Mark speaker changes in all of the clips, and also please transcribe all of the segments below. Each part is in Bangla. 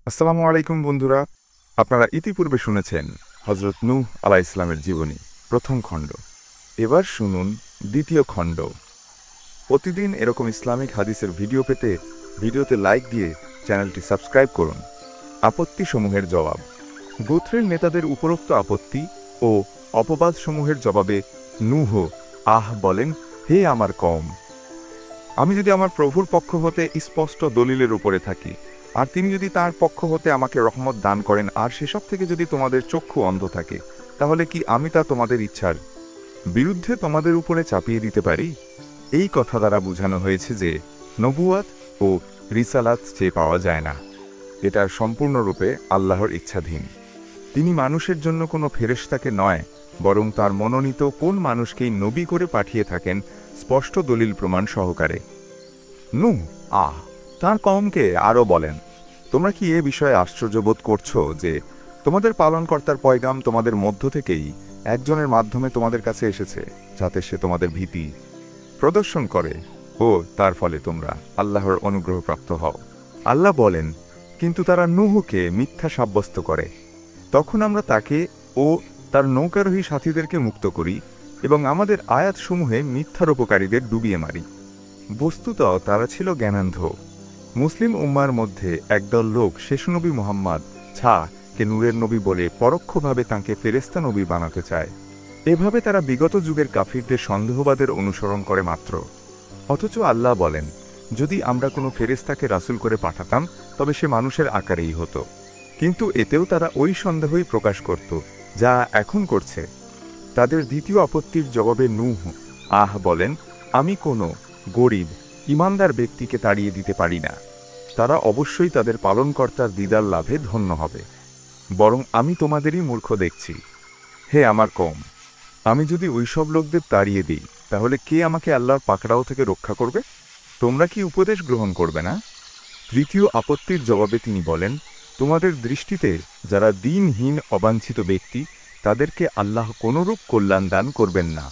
Speaker 1: আসসালামু আলাইকুম বন্ধুরা, আপনারা ইতিপূর্বে শুনেছেন হযরত নূহ আলাইহিস সালামের জীবনী প্রথম খণ্ড। এবার শুনুন দ্বিতীয় খণ্ড। প্রতিদিন এরকম ইসলামিক হাদিসের ভিডিও পেতে ভিডিওতে লাইক দিয়ে চ্যানেলটি সাবস্ক্রাইব করুন। আপত্তি সমূহের জবাব। গোত্রের নেতাদের উপরোক্ত আপত্তি ও অপবাদসমূহের জবাবে নূহ বলেন, হে আমার কওম, আমি যদি আমার প্রভুর পক্ষ হতে স্পষ্ট দলিলের উপরে থাকি, আর তিনি যদি তার পক্ষ হতে আমাকে রহমত দান করেন, আর সেসব থেকে যদি তোমাদের চক্ষু অন্ধ থাকে, তাহলে কি আমি তা তোমাদের ইচ্ছার বিরুদ্ধে তোমাদের উপরে চাপিয়ে দিতে পারি? এই কথা দ্বারা বোঝানো হয়েছে যে নবুয়াত ও রিসালাত চেয়ে পাওয়া যায় না। এটা সম্পূর্ণরূপে আল্লাহর ইচ্ছাধীন। তিনি মানুষের জন্য কোনো ফেরেশতাকে নয়, বরং তার মনোনীত কোন মানুষকেই নবী করে পাঠিয়ে থাকেন স্পষ্ট দলিল প্রমাণ সহকারে। নূহ তাঁর কওমকে আরও বলেন, তোমরা কি এ বিষয়ে আশ্চর্যবোধ করছো যে তোমাদের পালনকর্তার পয়গাম তোমাদের মধ্য থেকেই একজনের মাধ্যমে তোমাদের কাছে এসেছে, যাতে সে তোমাদের ভীতি প্রদর্শন করে ও তার ফলে তোমরা আল্লাহর অনুগ্রহপ্রাপ্ত হও। আল্লাহ বলেন, কিন্তু তারা নূহকে মিথ্যা সাব্যস্ত করে। তখন আমরা তাকে ও তার নৌকারোহী সাথীদেরকে মুক্ত করি এবং আমাদের আয়াতসমূহে মিথ্যারোপকারীদের ডুবিয়ে মারি। বস্তুত তারা ছিল জ্ঞানান্ধ। মুসলিম উম্মার মধ্যে একদল লোক শেষ নবী মুহাম্মদ কে নূরের নবী বলে পরোক্ষভাবে তাঁকে ফেরেশতা নবী বানাতে চায়। এভাবে তারা বিগত যুগের কাফিরদের সন্দেহবাদের অনুসরণ করে মাত্র। অথচ আল্লাহ বলেন, যদি আমরা কোনো ফেরেশতাকে রাসূল করে পাঠাতাম, তবে সে মানুষের আকারেই হতো। কিন্তু এতেও তারা ওই সন্দেহই প্রকাশ করত যা এখন করছে। তাদের দ্বিতীয় আপত্তির জবাবে নূহ বলেন, আমি কোনো গরিব ইমানদার ব্যক্তিকে তাড়িয়ে দিতে পারি না। তারা অবশ্যই তাদের পালনকর্তার দিদার লাভে ধন্য হবে। বরং আমি তোমাদেরই মূর্খ দেখছি। হে আমার কওম, আমি যদি ওইসব লোকদের তাড়িয়ে দিই, তাহলে কে আমাকে আল্লাহর পাকড়াও থেকে রক্ষা করবে? তোমরা কি উপদেশ গ্রহণ করবে না? তৃতীয় আপত্তির জবাবে তিনি বলেন, তোমাদের দৃষ্টিতে যারা দ্বীনহীন অবাঞ্ছিত ব্যক্তি, তাদেরকে আল্লাহ কোনরূপ কল্যাণ দান করবেন না।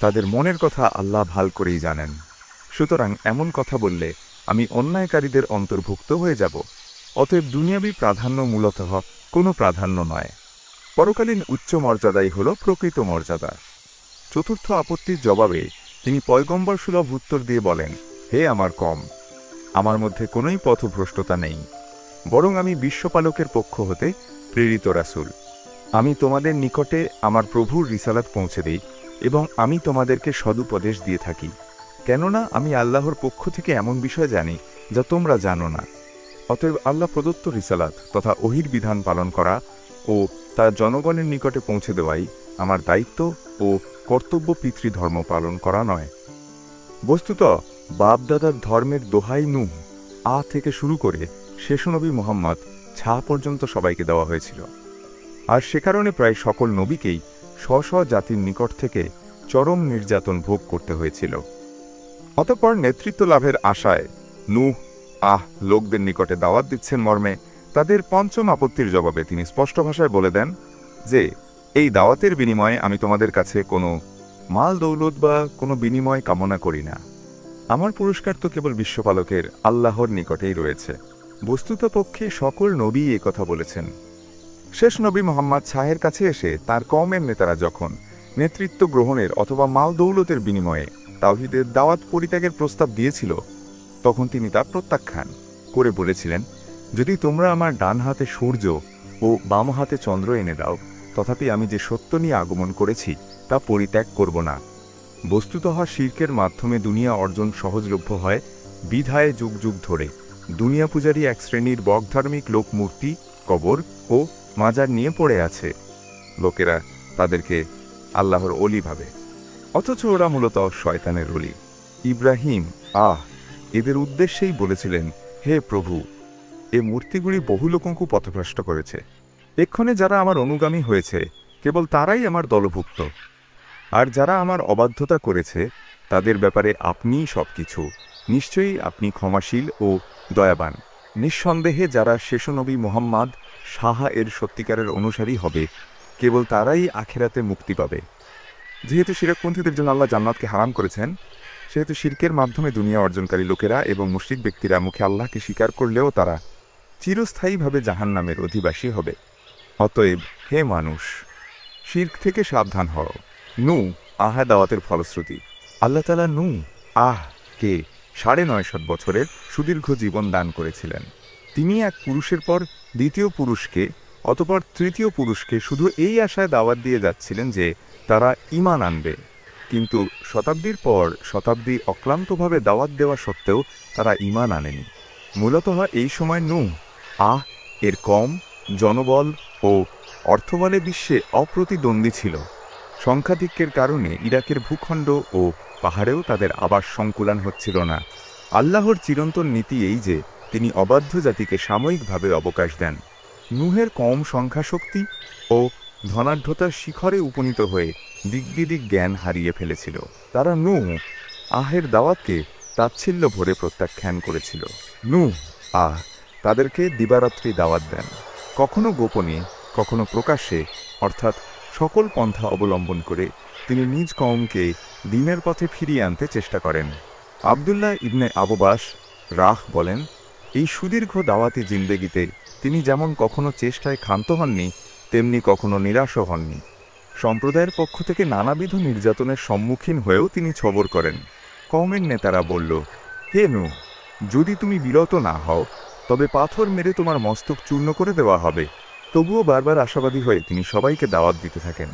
Speaker 1: তাদের মনের কথা আল্লাহ ভাল করেই জানেন। সুতরাং এমন কথা বললে আমি অন্যায়কারীদের অন্তর্ভুক্ত হয়ে যাব। অতএব দুনিয়াবী প্রাধান্য মূলত কোনো প্রাধান্য নয়। পরকালীন উচ্চ মর্যাদাই হল প্রকৃত মর্যাদা। চতুর্থ আপত্তির জবাবে তিনি পয়গম্বর সুলভ উত্তর দিয়ে বলেন, হে আমার কওম, আমার মধ্যে কোনোই পথভ্রষ্টতা নেই, বরং আমি বিশ্বপালকের পক্ষ হতে প্রেরিত রাসূল। আমি তোমাদের নিকটে আমার প্রভুর রিসালাত পৌঁছে দেই এবং আমি তোমাদেরকে সদুপদেশ দিয়ে থাকি, কেননা আমি আল্লাহর পক্ষ থেকে এমন বিষয় জানি যা তোমরা জানো না। অতএব আল্লাহ প্রদত্ত রিসালাত তথা ওহীর বিধান পালন করা ও তার জনগণের নিকটে পৌঁছে দেওয়াই আমার দায়িত্ব ও কর্তব্য। পিতৃধর্ম পালন করা নয়। বস্তুত বাপদাদার ধর্মের দোহাই নূহ থেকে শুরু করে শেষ নবী মুহাম্মদ পর্যন্ত সবাইকে দেওয়া হয়েছিল। আর সে কারণে প্রায় সকল নবীকেই স্ব জাতির নিকট থেকে চরম নির্যাতন ভোগ করতে হয়েছিল। অতঃপর নেতৃত্ব লাভের আশায় নূহ লোকদের নিকটে দাওয়াত দিচ্ছেন মর্মে তাদের পঞ্চম আপত্তির জবাবে তিনি স্পষ্ট ভাষায় বলে দেন যে, এই দাওয়াতের বিনিময়ে আমি তোমাদের কাছে কোনো মাল দৌলত বা কোনো বিনিময় কামনা করি না। আমার পুরস্কার তো কেবল বিশ্বপালকের আল্লাহর নিকটেই রয়েছে। বস্তুত পক্ষে সকল নবী এ কথা বলেছেন। শেষ নবী মুহাম্মদ এর কাছে এসে তার কওমের নেতারা যখন নেতৃত্ব গ্রহণের অথবা মাল দৌলতের বিনিময়ে তাওহীদের দাওয়াত পরিত্যাগের প্রস্তাব দিয়েছিল, তখন তিনি তা প্রত্যাখ্যান করে বলেছিলেন, যদি তোমরা আমার ডান হাতে সূর্য ও বাম হাতে চন্দ্র এনে দাও, তথাপি আমি যে সত্য নিয়ে আগমন করেছি তা পরিত্যাগ করব না। বস্তুত শিরকের মাধ্যমে দুনিয়া অর্জন সহজলভ্য হয় বিধায় যুগ যুগ ধরে দুনিয়া পূজারী এক শ্রেণীর বগধার্মিক লোক মূর্তি, কবর ও মাজার নিয়ে পড়ে আছে। লোকেরা তাদেরকে আল্লাহর অলি ভাবে, অথচ ওরা মূলত শয়তানের অলি। ইব্রাহিম এদের উদ্দেশ্যেই বলেছিলেন, হে প্রভু, এ মূর্তিগুলি বহু লোকଙ୍କୁ পথভ্রষ্ট করেছে। এক্ষণে যারা আমার অনুগামী হয়েছে কেবল তারাই আমার দলভুক্ত, আর যারা আমার অবাধ্যতা করেছে তাদের ব্যাপারে আপনিই সবকিছু। নিশ্চয়ই আপনি ক্ষমাশীল ও দয়াবান। নিঃসন্দেহে যারা শেষ নবী মুহাম্মদ এর সত্যিকারের অনুসারী হবে, কেবল তারাই আখিরাতে মুক্তি পাবে। যেহেতু শিরকপন্থীদের জন্য আল্লাহ জান্নাতকে হারাম করেছেন, সেহেতু শিরকের মাধ্যমে দুনিয়া অর্জনকারী লোকেরা এবং মুশরিক ব্যক্তিরা মুখে আল্লাহকে স্বীকার করলেও তারা চিরস্থায়ীভাবে জাহান্নামের অধিবাসী হবে। অতএব হে মানুষ, শিরক থেকে সাবধান হও। নূহ আহা দাওয়াতের ফলশ্রুতি। আল্লাহ তাআলা নূহ কে ৯৫০ বছরের সুদীর্ঘ জীবন দান করেছিলেন। তিনি এক পুরুষের পর দ্বিতীয় পুরুষকে, অতঃপর তৃতীয় পুরুষকে শুধু এই আশায় দাওয়াত দিয়ে যাচ্ছিলেন যে তারা ঈমান আনবে। কিন্তু শতাব্দীর পর শতাব্দী অক্লান্তভাবে দাওয়াত দেওয়া সত্ত্বেও তারা ঈমান আনেনি। মূলত এই সময় নূহ এর কম জনবল ও অর্থবলে বিশ্বে অপ্রতিদ্বন্দ্বী ছিল। সংখ্যাধিক্যের কারণে ইরাকের ভূখণ্ড ও পাহাড়েও তাদের আবাস সংকুলান হচ্ছিল না। আল্লাহর চিরন্তন নীতি এই যে তিনি অবাধ্য জাতিকে সাময়িকভাবে অবকাশ দেন। নূহের কম সংখ্যাশক্তি ও ধনাঢ্যতার শিখরে উপনীত হয়ে দিগ্বিদিক জ্ঞান হারিয়ে ফেলেছিল। তারা নূহ এর দাওয়াতকে তাচ্ছিল্য ভরে প্রত্যাখ্যান করেছিল। নূহ তাদেরকে দিবারাত্রি দাওয়াত দেন, কখনো গোপনে কখনো প্রকাশ্যে, অর্থাৎ সকল পন্থা অবলম্বন করে তিনি নিজ কওমকে দ্বীনের পথে ফিরিয়ে আনতে চেষ্টা করেন। আবদুল্লাহ ইবনে আববাস বলেন, এই সুদীর্ঘ দাওয়াতি জিন্দেগিতে তিনি যেমন কখনো চেষ্টায় ক্ষান্ত হননি, তেমনি কখনো নিরাশও হননি। সম্প্রদায়ের পক্ষ থেকে নানাবিধ নির্যাতনের সম্মুখীন হয়েও তিনি সবর করেন। কওমের নেতারা বলল, হে নূহ, যদি তুমি বিরত না হও তবে পাথর মেরে তোমার মস্তক চূর্ণ করে দেওয়া হবে। তবুও বারবার আশাবাদী হয়ে তিনি সবাইকে দাওয়াত দিতে থাকেন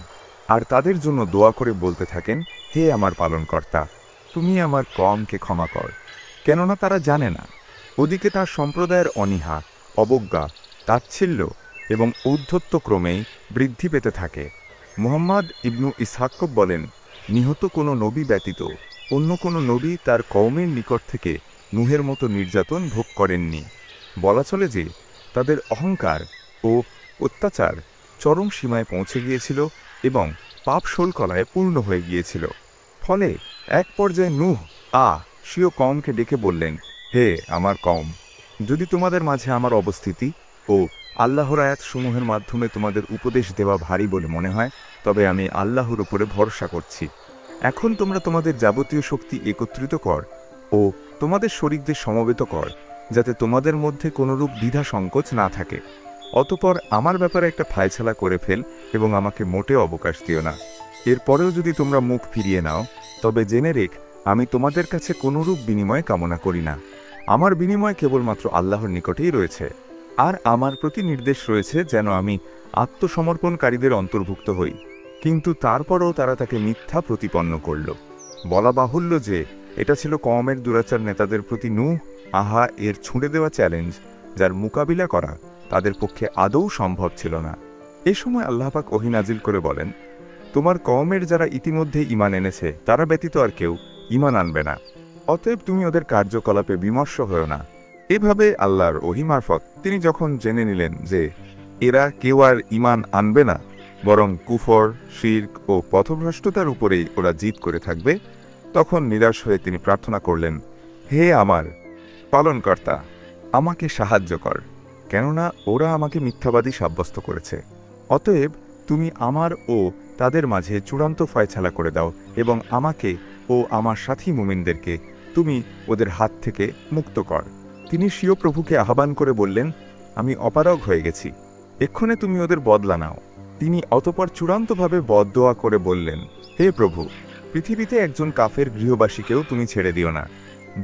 Speaker 1: আর তাদের জন্য দোয়া করে বলতে থাকেন, হে আমার পালনকর্তা, তুমি আমার কওমকে ক্ষমা কর, কেননা তারা জানে না। ওদিকে তার সম্প্রদায়ের অনীহা, অবজ্ঞা, তাচ্ছিল্য এবং ঔদ্ধত্য ক্রমেই বৃদ্ধি পেতে থাকে। মুহাম্মদ ইবনু ইসহাক বলেন, নিহত কোনো নবী ব্যতীত অন্য কোনো নবী তার কওমের নিকট থেকে নূহের মতো নির্যাতন ভোগ করেননি। বলা চলে যে তাদের অহংকার ও অত্যাচার চরম সীমায় পৌঁছে গিয়েছিল এবং পাপ শোলকলায় পূর্ণ হয়ে গিয়েছিল। ফলে এক পর্যায়ে নূহ স্বীয় কওমকে ডেকে বললেন, হে আমার কওম, যদি তোমাদের মাঝে আমার অবস্থিতি ও আল্লাহর আয়াতসমূহের মাধ্যমে তোমাদের উপদেশ দেওয়া ভারী বলে মনে হয়, তবে আমি আল্লাহর উপরে ভরসা করছি। এখন তোমরা তোমাদের যাবতীয় শক্তি একত্রিত কর ও তোমাদের শরীকদের সমবেত কর, যাতে তোমাদের মধ্যে কোনরূপ দ্বিধা সংকোচ না থাকে। অতঃপর আমার ব্যাপারে একটা ফায়সালা করে ফেল এবং আমাকে মোটেও অবকাশ দিও না। এরপরেও যদি তোমরা মুখ ফিরিয়ে নাও, তবে জেনে রেখ আমি তোমাদের কাছে কোনরূপ বিনিময় কামনা করি না। আমার বিনিময় কেবলমাত্র আল্লাহর নিকটেই রয়েছে, আর আমার প্রতি নির্দেশ রয়েছে যেন আমি আত্মসমর্পণকারীদের অন্তর্ভুক্ত হই। কিন্তু তারপরও তারা তাকে মিথ্যা প্রতিপন্ন করল। বলা বাহুল্য যে এটা ছিল কওমের দুরাচার নেতাদের প্রতি নূহ এর ছুঁড়ে দেওয়া চ্যালেঞ্জ, যার মোকাবিলা করা তাদের পক্ষে আদৌ সম্ভব ছিল না। এ সময় আল্লাহ পাক ওহী নাজিল করে বলেন, তোমার কওমের যারা ইতিমধ্যে ঈমান এনেছে তারা ব্যতীত আর কেউ ঈমান আনবে না, অতএব তুমি ওদের কার্যকলাপে বিমর্ষ হও না। এভাবে আল্লাহর ওহী মারফত তিনি যখন জেনে নিলেন যে এরা কেউ আর ঈমান আনবে না, বরং কুফর, শিরক ও পথভ্রষ্টতার উপরেই ওরা জিদ করে থাকবে, তখন নিরাশ হয়ে তিনি প্রার্থনা করলেন, হে আমার পালনকর্তা, আমাকে সাহায্য কর, কেননা ওরা আমাকে মিথ্যাবাদী সাব্যস্ত করেছে। অতএব তুমি আমার ও তাদের মাঝে চূড়ান্ত ফয়সালা করে দাও এবং আমাকে ও আমার সাথী মুমিনদেরকে তুমি ওদের হাত থেকে মুক্ত কর। তিনি স্বীয় প্রভুকে আহ্বান করে বললেন, আমি অপারগ হয়ে গেছি, এক্ষণে তুমি ওদের বদলা নাও। তিনি অতঃপর চূড়ান্তভাবে বদদোয়া করে বললেন, হে প্রভু, পৃথিবীতে একজন কাফের গৃহবাসীকেও তুমি ছেড়ে দিও না।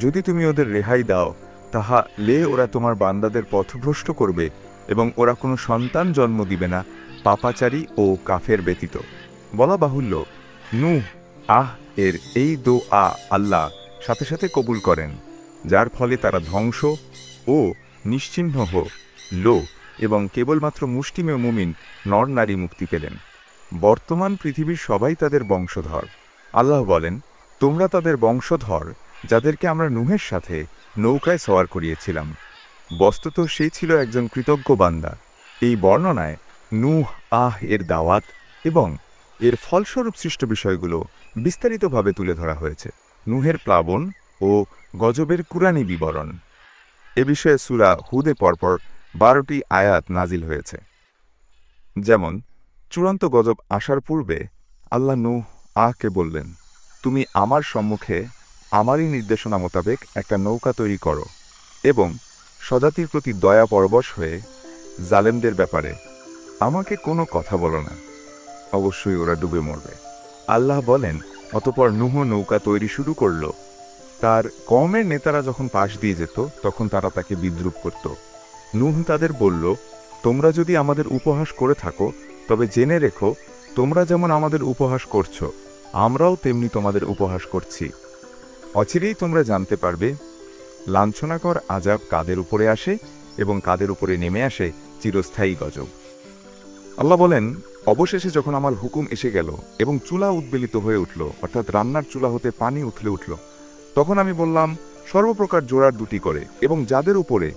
Speaker 1: যদি তুমি ওদের রেহাই দাও, তাহলে ওরা তোমার বান্দাদের পথভ্রষ্ট করবে এবং ওরা কোনো সন্তান জন্ম দিবে না পাপাচারী ও কাফের ব্যতীত। বলা বাহুল্য, নূহ এর এই দোয়া আল্লাহ সাথে সাথে কবুল করেন, যার ফলে তারা ধ্বংস ও নিশ্চিহ্ন হলো এবং কেবলমাত্র মুষ্টিমেয় মুমিন নর নারী মুক্তি পেলেন। বর্তমান পৃথিবীর সবাই তাদের বংশধর। আল্লাহ বলেন, তোমরা তাদের বংশধর যাদেরকে আমরা নূহের সাথে নৌকায় সওয়ার করিয়েছিলাম। বস্তুত সে ছিল একজন কৃতজ্ঞ বান্দা। এই বর্ণনায় নূহ এর দাওয়াত এবং এর ফলস্বরূপ সৃষ্ট বিষয়গুলো বিস্তারিতভাবে তুলে ধরা হয়েছে। নূহের প্লাবন ও গজবের কুরআনী বিবরণ। এ বিষয়ে সূরা হুদে পরপর 12টি আয়াত নাজিল হয়েছে। যেমন, চূড়ান্ত গজব আসার পূর্বে আল্লাহ নূহ কে বললেন, তুমি আমার সম্মুখে আমারই নির্দেশনা মোতাবেক একটা নৌকা তৈরি করো এবং স্বজাতির প্রতি দয়া পরবশ হয়ে জালেমদের ব্যাপারে আমাকে কোনো কথা বলো না, অবশ্যই ওরা ডুবে মরবে। আল্লাহ বলেন, অতঃপর নূহ নৌকা তৈরি শুরু করল। তার কওমের নেতারা যখন পাশ দিয়ে যেত তখন তারা তাকে বিদ্রূপ করত। নূহ তাদের বলল, তোমরা যদি আমাদের উপহাস করে থাকো তবে জেনে রেখো, তোমরা যেমন আমাদের উপহাস করছো আমরাও তেমনি তোমাদের উপহাস করছি। অচিরেই তোমরা জানতে পারবে লাঞ্ছনাকর আযাব কাদের উপরে আসে এবং কাদের উপরে নেমে আসে চিরস্থায়ী গজব। আল্লাহ বলেন, অবশেষে যখন আমার হুকুম এসে গেল এবং চুলা উদ্বেলিত হয়ে উঠল, অর্থাৎ রান্নার চুলা হতে পানি উথলে উঠল, তখন আমি বললাম, সর্বপ্রকার জোড়ার দুটি করে, এবং যাদের উপরে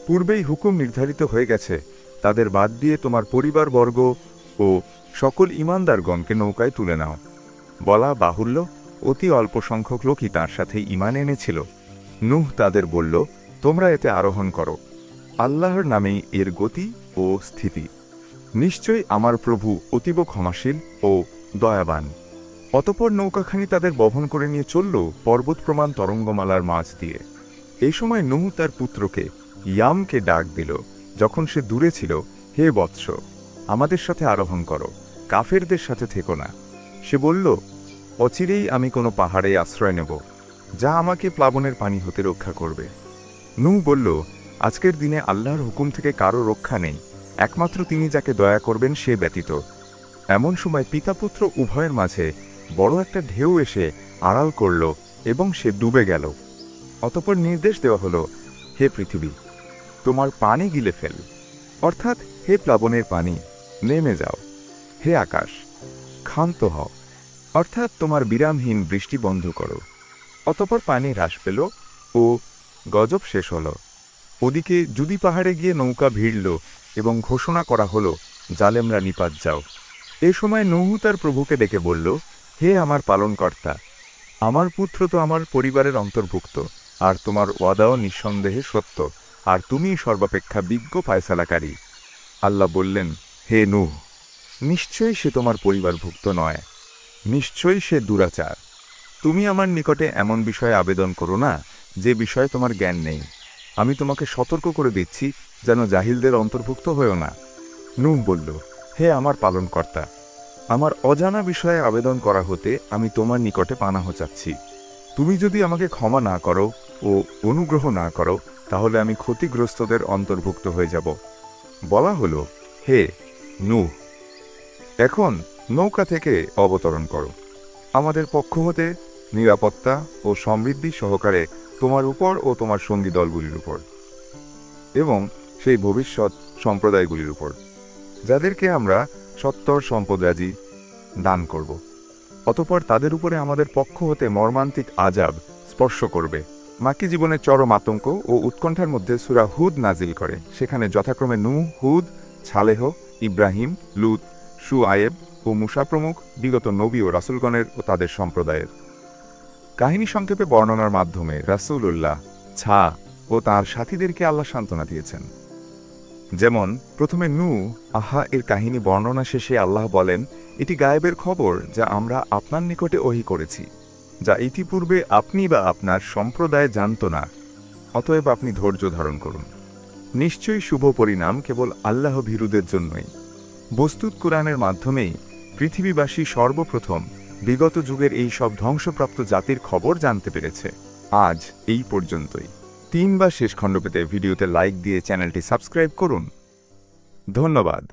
Speaker 1: পূর্বেই হুকুম নির্ধারিত হয়ে গেছে তাদের বাদ দিয়ে তোমার পরিবারবর্গ ও সকল ঈমানদারগণকে নৌকায় তুলে নাও। বলা বাহুল্য, অতি অল্প সংখ্যক লোকই তার সাথে ঈমান এনেছিল। নূহ তাদের বলল, তোমরা এতে আরোহণ করো, আল্লাহর নামেই এর গতি ও স্থিতি। নিশ্চয়ই আমার প্রভু অতীব ক্ষমাশীল ও দয়াবান। অতঃপর নৌকাখানি তাদের বহন করে নিয়ে চলল পর্বত প্রমাণ তরঙ্গমালার মাঝ দিয়ে। এই সময় নূহ তার পুত্রকে ইয়ামকে ডাক দিল যখন সে দূরে ছিল, হে বৎস, আমাদের সাথে আরোহণ করো, কাফেরদের সাথে থেকো না। সে বলল, অচিরেই আমি কোনো পাহাড়ে আশ্রয় নেব, যা আমাকে প্লাবনের পানি হতে রক্ষা করবে। নূহ বলল, আজকের দিনে আল্লাহর হুকুম থেকে কারো রক্ষা নেই, একমাত্র তিনি যাকে দয়া করবেন সে ব্যতীত। এমন সময় পিতাপুত্র উভয়ের মাঝে বড় একটা ঢেউ এসে আড়াল করল এবং সে ডুবে গেল। অতঃপর নির্দেশ দেওয়া হলো, হে পৃথিবী, তোমার পানি গিলে ফেল, অর্থাৎ হে প্লাবনের পানি নেমে যাও। হে আকাশ, ক্ষান্ত হও, অর্থাৎ তোমার বিরামহীন বৃষ্টি বন্ধ করো। অতঃপর পানি হ্রাস পেল ও গজব শেষ হল। ওদিকে জুদি পাহাড়ে গিয়ে নৌকা ভিড়ল এবং ঘোষণা করা হলো, জালেমরা নিপাত যাও। এ সময় নূহ তার প্রভুকে ডেকে বলল, হে আমার পালনকর্তা, আমার পুত্র তো আমার পরিবারের অন্তর্ভুক্ত, আর তোমার ওয়াদাও নিঃসন্দেহে সত্য, আর তুমিই সর্বাপেক্ষা বিজ্ঞ ফায়সালাকারী। আল্লাহ বললেন, হে নূহ, নিশ্চয়ই সে তোমার পরিবারভুক্ত নয়, নিশ্চয়ই সে দুরাচার। তুমি আমার নিকটে এমন বিষয়ে আবেদন করো না যে বিষয়ে তোমার জ্ঞান নেই। আমি তোমাকে সতর্ক করে দিচ্ছি যেন জাহিলদের অন্তর্ভুক্ত হয়েও না। নূহ বলল, হে আমার পালনকর্তা, আমার অজানা বিষয়ে আবেদন করা হতে আমি তোমার নিকটে পানাহ চাচ্ছি। তুমি যদি আমাকে ক্ষমা না করো ও অনুগ্রহ না করো তাহলে আমি ক্ষতিগ্রস্তদের অন্তর্ভুক্ত হয়ে যাব। বলা হলো, হে নূহ, এখন নৌকা থেকে অবতরণ করো, আমাদের পক্ষ হতে নিরাপত্তা ও সমৃদ্ধি সহকারে তোমার উপর ও তোমার সঙ্গী দলগুলির উপর এবং সেই ভবিষ্যৎ সম্প্রদায়গুলির উপর, যাদেরকে আমরা সত্তর সম্পদরাজি দান করব। অতঃপর তাদের উপরে আমাদের পক্ষ হতে মর্মান্তিক আযাব স্পর্শ করবে। মাক্কী জীবনের চরম আতঙ্ক ও উৎকণ্ঠার মধ্যে সূরা হুদ নাজিল করে। সেখানে যথাক্রমে নূহ, হুদ, ছালেহ, ইব্রাহিম, লূত, শুআয়ব ও মুসা প্রমুখ বিগত নবী ও রাসূলগণের ও তাদের সম্প্রদায়ের কাহিনী সংক্ষেপে বর্ণনার মাধ্যমে রাসূলুল্লাহ ও তাঁর সাথীদেরকে আল্লাহ সান্ত্বনা দিয়েছেন। যেমন প্রথমে নূহ এর কাহিনী বর্ণনা শেষে আল্লাহ বলেন, এটি গায়েবের খবর যা আমরা আপনার নিকটে ওহী করেছি, যা ইতিপূর্বে আপনি বা আপনার সম্প্রদায় জানত না। অতএব আপনি ধৈর্য ধারণ করুন। নিশ্চয়ই শুভ পরিণাম কেবল আল্লাহ ভীরুদের জন্যই। বস্তুত কুরআনের মাধ্যমেই পৃথিবীবাসী সর্বপ্রথম বিগত যুগের এই সব ধ্বংসপ্রাপ্ত জাতির খবর জানতে পেরেছে। আজ এই পর্যন্তই। 3 বা শেষ খণ্ড পেতে ভিডিওতে লাইক দিয়ে চ্যানেলটি সাবস্ক্রাইব করুন। ধন্যবাদ।